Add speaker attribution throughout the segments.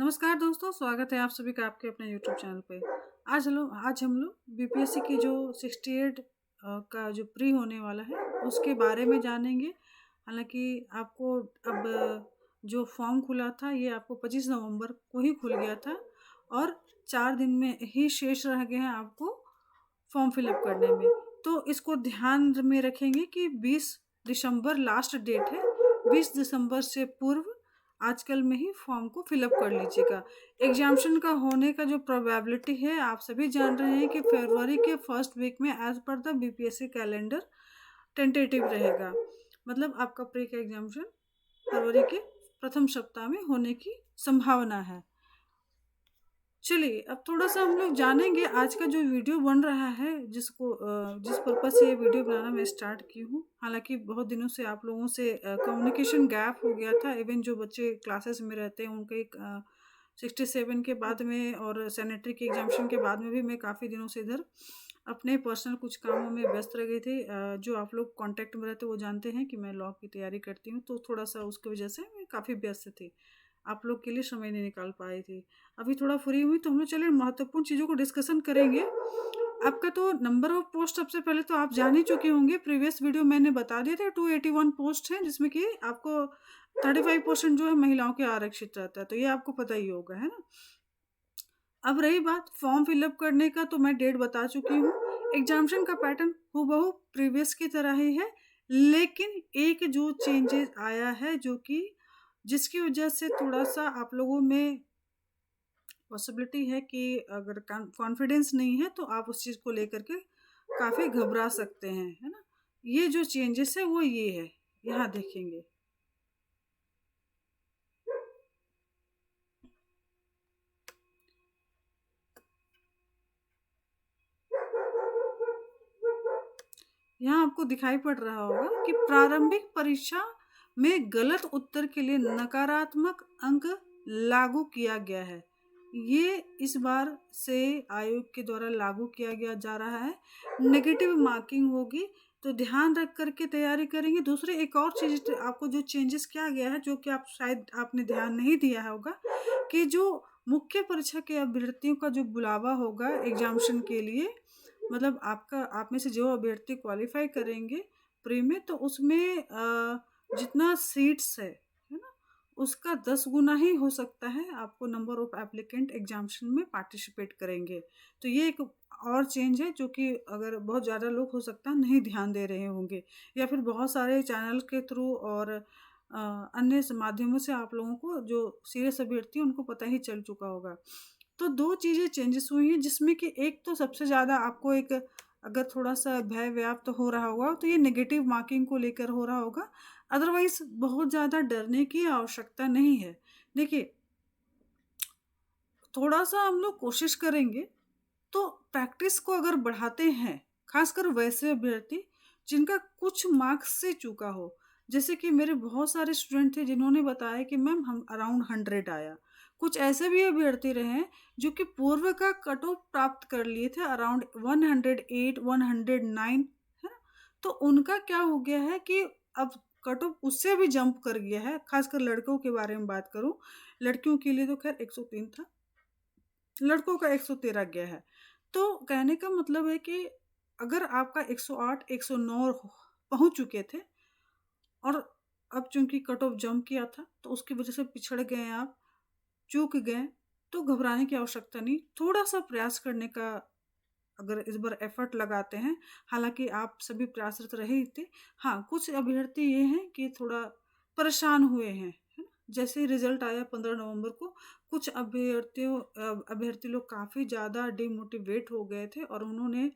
Speaker 1: नमस्कार दोस्तों, स्वागत है आप सभी का आपके अपने यूट्यूब चैनल पे। आज हम लोग बीपीएससी की जो 68 का जो प्री होने वाला है उसके बारे में जानेंगे। हालांकि आपको अब जो फॉर्म खुला था ये आपको 25 नवंबर को ही खुल गया था और 4 दिन में ही शेष रह गए हैं आपको फॉर्म फिलअप करने में। तो इसको ध्यान में रखेंगे कि 20 दिसंबर लास्ट डेट है। 20 दिसंबर से पूर्व आजकल में ही फॉर्म को फिलअप कर लीजिएगा। एग्जामिनेशन का होने का जो प्रोबेबिलिटी है आप सभी जान रहे हैं कि फरवरी के फर्स्ट वीक में as per the BPSC calendar tentative रहेगा। मतलब आपका प्री का एग्जामिनेशन फरवरी के प्रथम सप्ताह में होने की संभावना है। चलिए अब थोड़ा-सा हम लोग जानेंगे आज का जो वीडियो बन रहा है जिस पर्पज़ से ये वीडियो बनाना मैं स्टार्ट की हूँ। हालाँकि बहुत दिनों से आप लोगों से कम्युनिकेशन गैप हो गया था। इवन जो बच्चे क्लासेस में रहते हैं उनके 67 के बाद में और सैनिटरी के एग्ज़ामिनेशन के बाद में भी मैं काफ़ी दिनों से इधर अपने पर्सनल कुछ कामों में व्यस्त रह गई थी। जो आप लोग कॉन्टैक्ट में रहते हैं वो जानते हैं कि मैं लॉ की तैयारी करती हूँ, तो थोड़ा-सा उसकी वजह से मैं काफ़ी व्यस्त थी। आप लोग के लिए समय नहीं निकाल पाई थी। अभी थोड़ा फ्री हुई तो हम लोग चलिए महत्वपूर्ण चीज़ों को डिस्कशन करेंगे। आपका तो नंबर ऑफ पोस्ट सबसे पहले तो आप जान ही चुके होंगे। प्रीवियस वीडियो मैंने बता दिए थे 281 पोस्ट हैं जिसमें कि आपको 35% जो है महिलाओं के आरक्षित रहता है, तो ये आपको पता ही होगा, है ना? अब रही बात फॉर्म फिलअप करने का, तो मैं डेट बता चुकी हूँ। एग्जामिनेशन का पैटर्न हूबहू प्रीवियस की तरह ही है, लेकिन एक जो चेंजेस आया है जो कि जिसकी वजह से थोड़ा-सा आप लोगों में पॉसिबिलिटी है कि अगर कॉन्फिडेंस नहीं है तो आप उस चीज़ को लेकर के काफ़ी घबरा सकते हैं, है ना? ये जो चेंजेस है वो ये है, यहाँ देखेंगे। यहाँ आपको दिखाई पड़ रहा होगा कि प्रारंभिक परीक्षा में गलत उत्तर के लिए नकारात्मक अंक लागू किया गया है। ये इस बार से आयोग के द्वारा लागू किया गया जा रहा है। नेगेटिव मार्किंग होगी, तो ध्यान रख कर के तैयारी करेंगे। दूसरी एक और चीज़ आपको जो चेंजेस किया गया है जो कि आप शायद आपने ध्यान नहीं दिया होगा कि जो मुख्य परीक्षा के अभ्यर्थियों का जो बुलावा होगा एग्जामिनेशन के लिए, मतलब आपका आप में से जो अभ्यर्थी क्वालिफाई करेंगे प्री में, तो उसमें जितना सीट्स है ना? उसका 10 गुना ही हो सकता है आपको नंबर ऑफ एप्लीकेंट एग्जामिनेशन में पार्टिसिपेट करेंगे। तो ये एक और चेंज है जो कि अगर बहुत ज़्यादा लोग हो सकता है नहीं ध्यान दे रहे होंगे, या फिर बहुत सारे चैनल के थ्रू और अन्य माध्यमों से आप लोगों को जो सीरियस अभ्यर्थी हैं उनको पता ही चल चुका होगा। तो 2 चीज़ें चेंजेस हुई हैं जिसमें कि एक तो सबसे ज़्यादा आपको एक अगर थोड़ा-सा भय व्याप्त हो रहा होगा तो ये नेगेटिव मार्किंग को लेकर हो रहा होगा। अदरवाइज़ बहुत ज़्यादा डरने की आवश्यकता नहीं है। देखिए, थोड़ा-सा हम लोग कोशिश करेंगे तो प्रैक्टिस को अगर बढ़ाते हैं, खासकर वैसे अभ्यर्थी जिनका कुछ मार्क्स से चूका हो। जैसे कि मेरे बहुत सारे स्टूडेंट थे जिन्होंने बताया कि मैम हम अराउंड 100 आया। कुछ ऐसे भी अभ्यर्थी रहे हैं जो कि पूर्व का कट ऑफ प्राप्त कर लिए थे अराउंड 108, 109, है ना? तो उनका क्या हो गया है कि अब कट ऑफ उससे भी जंप कर गया है, खासकर लड़कों के बारे में बात करूँ। लड़कियों के लिए तो खैर 103 था, लड़कों का 113 गया है। तो कहने का मतलब है कि अगर आपका 108, 109 पहुँच चुके थे और अब चूँकि कट ऑफ जंप किया था, तो उसकी वज़ह से पिछड़ गए आप, चूक गए, तो घबराने की आवश्यकता नहीं। थोड़ा-सा प्रयास करने का अगर इस बार एफ़र्ट लगाते हैं, हालाँकि आप सभी प्रयासरत रहे ही थे। हाँ, कुछ अभ्यर्थी ये हैं कि थोड़ा परेशान हुए हैं, है ना? जैसे ही रिज़ल्ट आया 15 नवंबर को, कुछ अभ्यर्थी लोग काफ़ी ज़्यादा डिमोटिवेट हो गए थे और उन्होंने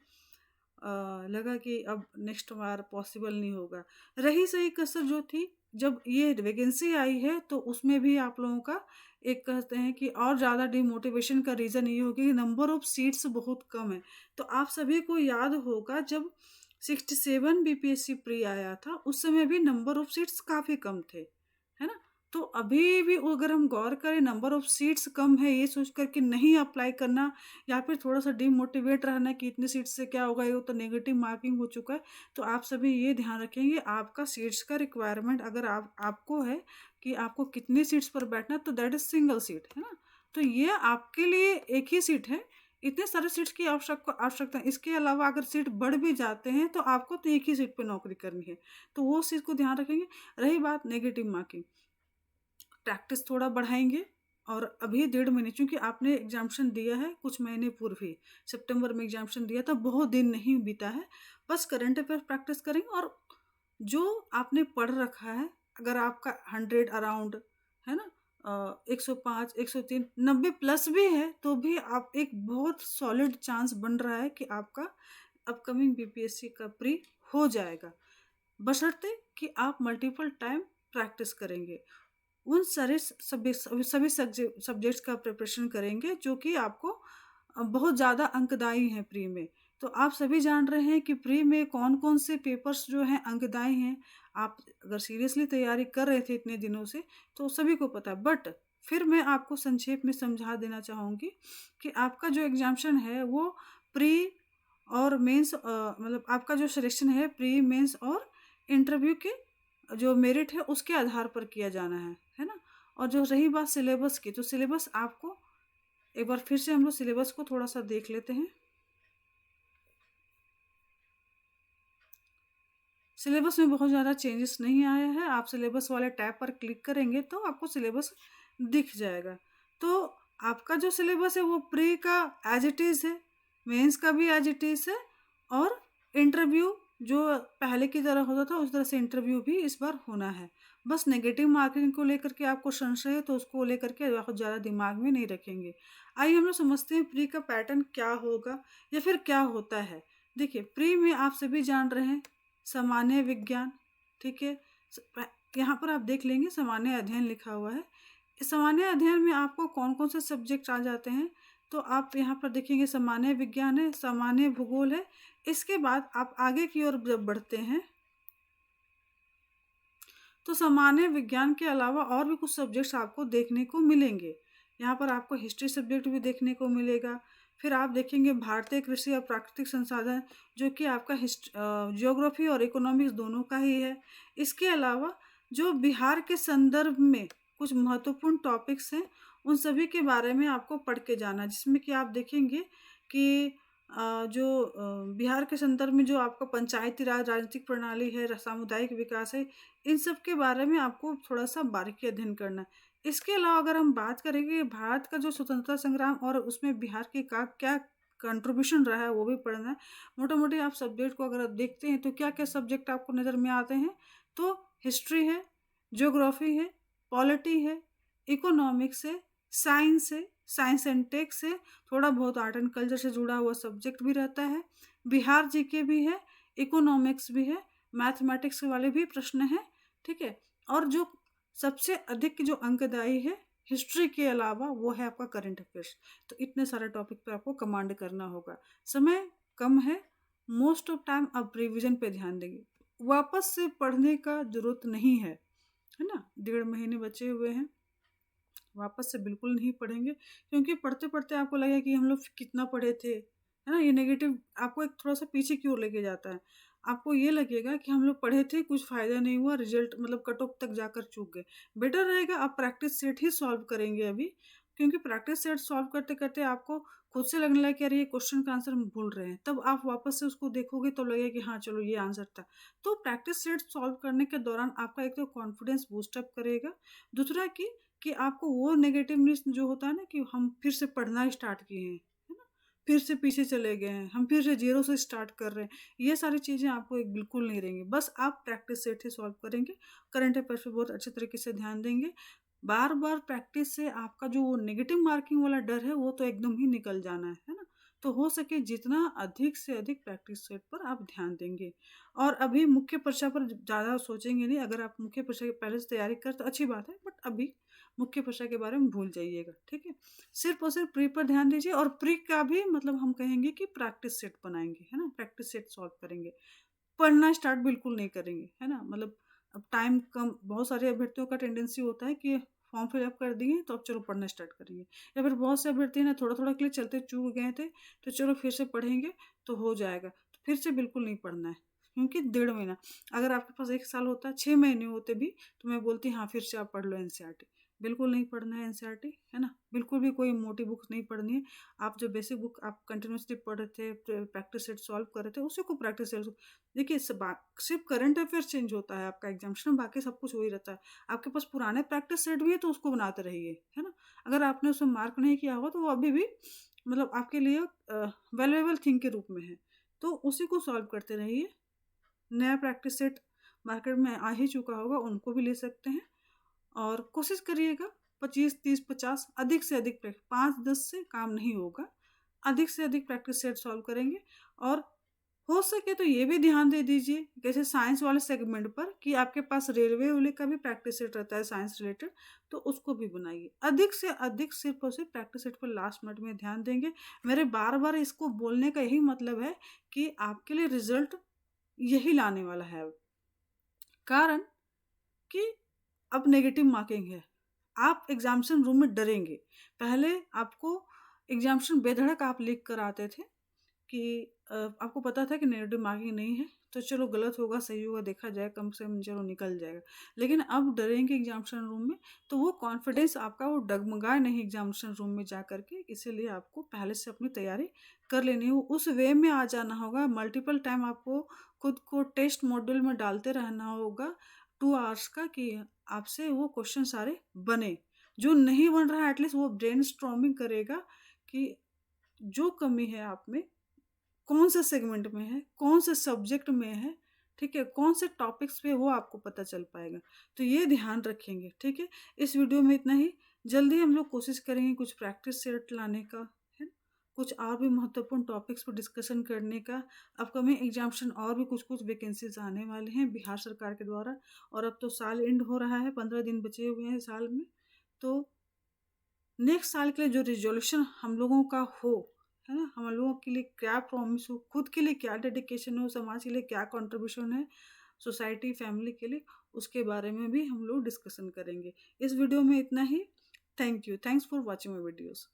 Speaker 1: लगा कि अब नेक्स्ट बार पॉसिबल नहीं होगा। रही सही कसर जो थी, जब ये वैकेंसी आई है तो उसमें भी आप लोगों का एक कहते हैं कि और ज़्यादा डिमोटिवेशन का रीज़न ये हो गया कि नंबर ऑफ सीट्स बहुत कम है। तो आप सभी को याद होगा जब 67 बीपीएससी प्री आया था, उस समय भी नंबर ऑफ सीट्स काफ़ी कम थे, है ना? तो अभी भी वो अगर हम गौर करें नंबर ऑफ सीट्स कम है ये सोच कर के नहीं अप्लाई करना या फिर थोड़ा-सा डिमोटिवेट रहना कि इतनी सीट्स से क्या होगा, ये तो नेगेटिव मार्किंग हो चुका है। तो आप सभी ये ध्यान रखेंगे आपका सीट्स का रिक्वायरमेंट अगर आपको है कि आपको कितनी सीट्स पर बैठना है तो दैट इज़ सिंगल सीट, है ना? तो ये आपके लिए एक ही सीट है, इतने सारे सीट्स की आवश्यकता है। इसके अलावा अगर सीट बढ़ भी जाते हैं तो आपको तो एक ही सीट पे नौकरी करनी है, तो वो चीज़ को ध्यान रखेंगे। रही बात नेगेटिव मार्किंग, प्रैक्टिस थोड़ा बढ़ाएँगे और अभी 1.5 महीने, चूँकि आपने एग्ज़ामिनेशन दिया है कुछ महीने पूर्व ही, सितंबर में एग्ज़ामिनेशन दिया था, बहुत दिन नहीं बीता है। बस करंट अफ़ेयर प्रैक्टिस करेंगे और जो आपने पढ़ रखा है, अगर आपका 100 अराउंड है ना, 105, 103, 90 प्लस भी है, तो भी आप एक बहुत सॉलिड चांस बन रहा है कि आपका अपकमिंग बीपीएससी का प्री हो जाएगा। बशर्ते कि आप मल्टीपल टाइम प्रैक्टिस करेंगे। उन सारे सभी सब्जेक्ट्स का प्रिपरेशन करेंगे जो कि आपको बहुत ज़्यादा अंकदायी हैं प्री में। तो आप सभी जान रहे हैं कि प्री में कौन-कौन से पेपर्स जो हैं अंकदायी हैं। आप अगर सीरियसली तैयारी कर रहे थे इतने दिनों से तो सभी को पता है। बट फिर मैं आपको संक्षेप में समझा देना चाहूँगी कि आपका जो एग्ज़ामिनेशन है वो प्री और मेंस मतलब आपका जो सिलेक्शन है प्री, मेंस और इंटरव्यू के जो मेरिट है उसके आधार पर किया जाना है ना? और जो रही बात सिलेबस की, तो सिलेबस आपको एक बार फिर से हम लोग सिलेबस को थोड़ा-सा देख लेते हैं। सिलेबस में बहुत ज़्यादा चेंजेस नहीं आया है, आप सिलेबस वाले टैब पर क्लिक करेंगे तो आपको सिलेबस दिख जाएगा। तो आपका जो सिलेबस है वो प्री का एज़ इट इज़ है, मेंस का भी एज़ इट इज़ है और इंटरव्यू जो पहले की तरह होता था उस तरह से इंटरव्यू भी इस बार होना है। बस नेगेटिव मार्किंग को लेकर के आपको संशय है तो उसको लेकर के बहुत ज़्यादा दिमाग में नहीं रखेंगे। आइए हम लोग समझते हैं प्री का पैटर्न क्या होगा या फिर क्या होता है। देखिए प्री में आप सभी जान रहे हैं सामान्य विज्ञान, ठीक है? यहाँ पर आप देख लेंगे सामान्य अध्ययन लिखा हुआ है। इस सामान्य अध्ययन में आपको कौन-कौन से सब्जेक्ट आ जाते हैं, तो आप यहाँ पर देखेंगे सामान्य विज्ञान है, सामान्य भूगोल है। इसके बाद आप आगे की ओर जब बढ़ते हैं, तो सामान्य विज्ञान के अलावा और भी कुछ सब्जेक्ट्स आपको देखने को मिलेंगे। यहाँ पर आपको हिस्ट्री सब्जेक्ट भी देखने को मिलेगा। फिर आप देखेंगे भारतीय कृषि और प्राकृतिक संसाधन, जो कि आपका ज्योग्राफी और इकोनॉमिक्स दोनों का ही है। इसके अलावा जो बिहार के संदर्भ में कुछ महत्वपूर्ण टॉपिक्स हैं, उन सभी के बारे में आपको पढ़ के जाना है, जिसमें कि आप देखेंगे कि बिहार के संदर्भ में जो आपका पंचायती राज, राजनीतिक प्रणाली है, सामुदायिक विकास है, इन सब के बारे में आपको थोड़ा-सा बारीकी अध्ययन करना है। इसके अलावा अगर हम बात करेंगे भारत का जो स्वतंत्रता संग्राम और उसमें बिहार के का क्या कंट्रीब्यूशन रहा है वो भी पढ़ना है। मोटा-मोटी आप सब्जेक्ट को अगर आप देखते हैं तो क्या-क्या सब्जेक्ट आपको नज़र में आते हैं, तो हिस्ट्री है, ज्योग्राफी है, पॉलिटी है, इकोनॉमिक्स है, साइंस एंड टेक्स है, थोड़ा बहुत आर्ट एंड कल्चर से जुड़ा हुआ सब्जेक्ट भी रहता है, बिहार जीके भी है, इकोनॉमिक्स भी है, मैथमेटिक्स वाले भी प्रश्न हैं, ठीक है? और जो सबसे अधिक जो अंकदायी है हिस्ट्री के अलावा वो है आपका करंट अफेयर्स। तो इतने सारे टॉपिक पे आपको कमांड करना होगा। समय कम है, मोस्ट ऑफ टाइम आप रिवीजन पे ध्यान देंगे। वापस से पढ़ने का ज़रूरत नहीं है ना? 1.5 महीने बचे हुए हैं, वापस से बिल्कुल नहीं पढ़ेंगे क्योंकि पढ़ते-पढ़ते आपको लगेगा कि हम लोग कितना पढ़े थे, है ना? ये नेगेटिव आपको एक थोड़ा-सा पीछे की ओर लेके जाता है। आपको ये लगेगा कि हम लोग पढ़े थे, कुछ फ़ायदा नहीं हुआ, रिज़ल्ट मतलब कट ऑफ तक जाकर चूक गए। बेटर रहेगा आप प्रैक्टिस सेट ही सॉल्व करेंगे अभी, क्योंकि प्रैक्टिस सेट सॉल्व करते-करते आपको खुद से लगने लगे कि अरे ये क्वेश्चन का आंसर हम भूल रहे हैं। तब आप वापस से उसको देखोगे तो लगेगा कि हाँ, चलो ये आंसर था। तो प्रैक्टिस सेट सॉल्व करने के दौरान आपका एक तो कॉन्फिडेंस बूस्ट अप करेगा, दूसरा कि आपको वो नेगेटिवनेस जो होता है ना कि हम फिर से पढ़ना स्टार्ट किए हैं, है ना? फिर से पीछे चले गए हैं, हम फिर से ज़ीरो से स्टार्ट कर रहे हैं, ये सारी चीज़ें आपको एक बिल्कुल नहीं रहेंगी। बस आप प्रैक्टिस सेट ही सॉल्व करेंगे, करंट अफेयर्स पे बहुत अच्छे तरीके से ध्यान देंगे। बार-बार प्रैक्टिस से आपका जो वो नेगेटिव मार्किंग वाला डर है, वो तो एकदम ही निकल जाना है ना? तो हो सके जितना अधिक से अधिक प्रैक्टिस सेट पर आप ध्यान देंगे। और अभी मुख्य परीक्षा पर ज़्यादा सोचेंगे नहीं, अगर आप मुख्य परीक्षा की पहले से तैयारी कर तो अच्छी बात है, बट अभी मुख्य परीक्षा के बारे में भूल जाइएगा, ठीक है? सिर्फ़ और सिर्फ़ प्री पर ध्यान दीजिए और प्री का भी मतलब हम कहेंगे कि प्रैक्टिस सेट बनाएँगे, है ना? प्रैक्टिस सेट सॉल्व करेंगे। पढ़ना स्टार्ट बिल्कुल नहीं करेंगे, है ना? मतलब अब टाइम कम, बहुत सारे अभ्यर्थियों का टेंडेंसी होता है कि फॉर्म फिल अप कर दिए तो अब चलो पढ़ना स्टार्ट करेंगे, या फिर बहुत से अभ्यर्थी ना थोड़ा-थोड़ा के लिए चलते चूक गए थे, तो चलो फिर से पढ़ेंगे तो हो जाएगा। तो फिर से बिल्कुल नहीं पढ़ना है, क्योंकि 1.5 महीना, अगर आपके पास 1 साल होता, 6 महीने होते भी, तो मैं बोलती हाँ, फिर से आप पढ़ लो एनसीईआरटी। बिल्कुल नहीं पढ़ना है एनसीईआरटी, है ना? बिल्कुल भी कोई मोटी बुक्स नहीं पढ़नी है। आप जो बेसिक बुक आप कंटिन्यूअसली पढ़ रहे थे, प्रैक्टिस सेट सॉल्व कर रहे थे, उसी को प्रैक्टिस सेट देखिए सिर्फ करंट अफेयर्स चेंज होता है आपका एग्जामिनेशन, बाकी सब कुछ वही रहता है। आपके पास पुराने प्रैक्टिस सेट भी है तो उसको बनाते रहिए, है ना? अगर आपने उसमें मार्क नहीं किया होगा तो वो अभी भी मतलब आपके लिए वैल्यूएबल थिंग के रूप में है, तो उसी को सॉल्व करते रहिए। नया प्रैक्टिस सेट मार्केट में आ ही चुका होगा, उनको भी ले सकते हैं। और कोशिश करिएगा 25, 30, 50 अधिक से अधिक 5-10 से काम नहीं होगा। अधिक से अधिक प्रैक्टिस सेट सॉल्व करेंगे। और हो सके तो ये भी ध्यान दे दीजिए जैसे साइंस वाले सेगमेंट पर कि आपके पास रेलवे वाले का भी प्रैक्टिस सेट रहता है साइंस रिलेटेड, तो उसको भी बनाइए। अधिक से अधिक सिर्फ और सिर्फ प्रैक्टिस सेट पर लास्ट मिनट में ध्यान देंगे। मेरे बार बार इसको बोलने का यही मतलब है कि आपके लिए रिजल्ट यही लाने वाला है। कारण कि अब नेगेटिव मार्किंग है, आप एग्जामिनेशन रूम में डरेंगे। पहले आपको एग्जामिनेशन बेधड़क आप लिख कर आते थे कि आपको पता था कि नेगेटिव मार्किंग नहीं है, तो चलो गलत होगा सही होगा देखा जाए, कम से कम चलो निकल जाएगा। लेकिन अब डरेंगे एग्जामिनेशन रूम में तो वो कॉन्फिडेंस आपका वो डगमगाए नहीं एग्जामिनेशन रूम में जा करके। इसीलिए आपको पहले से अपनी तैयारी कर लेनी हो, उस वे में आ जाना होगा। मल्टीपल टाइम आपको खुद को टेस्ट मॉड्यूल में डालते रहना होगा 2 आवर्स का कि आपसे वो क्वेश्चन सारे बने। जो नहीं बन रहा है एटलीस्ट वो ब्रेन स्ट्रॉमिंग करेगा कि जो कमी है आप में कौन से सेगमेंट में है, कौन से सब्जेक्ट में है, ठीक है, कौन से टॉपिक्स पे वो आपको पता चल पाएगा। तो ये ध्यान रखेंगे, ठीक है। इस वीडियो में इतना ही। जल्दी हम लोग कोशिश करेंगे कुछ प्रैक्टिस सेट लाने का, है ना? कुछ और भी महत्वपूर्ण टॉपिक्स पर डिस्कशन करने का। अपकमिंग एग्जामिनेशन और भी कुछ कुछ वैकेंसीज आने वाले हैं बिहार सरकार के द्वारा। और अब तो साल एंड हो रहा है, 15 दिन बचे हुए हैं साल में। तो नेक्स्ट साल के लिए जो रिजोल्यूशन हम लोगों का हो, है ना, हम लोगों के लिए क्या प्रॉमिस हो, खुद के लिए क्या डेडिकेशन हो, समाज के लिए क्या कंट्रीब्यूशन है, सोसाइटी फैमिली के लिए, उसके बारे में भी हम लोग डिस्कशन करेंगे। इस वीडियो में इतना ही। Thank you, thanks for watching my videos.